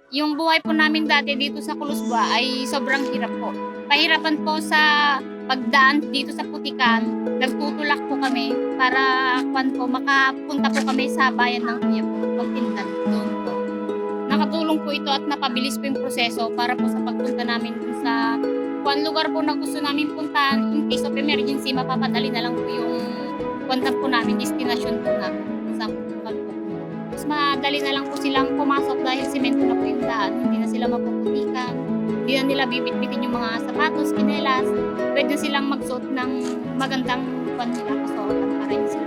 Yung buhay po namin dati dito sa Kulusba ay sobrang hirap po. Pahirapan po sa pagdaan dito sa putikan, nagtutulak po kami para makapunta po kami sa bayan ng kuya ko, magtinda doon po. Nakatulong po ito at napabilis po yung proseso para po sa pagpunta namin dun sa lugar po na gusto namin puntahan. In case of emergency, mapapadali na lang po yung punta po namin, destination po namin kung saan po kami pupunta. Mas madali na lang po silang pumasok dahil semento na po yung daan, hindi na sila mapuputikan, hindi na nila bibitbitin yung mga sapatos, tsinelas, puwede silang magsuot ng magandang nila kasuotan para hindi sila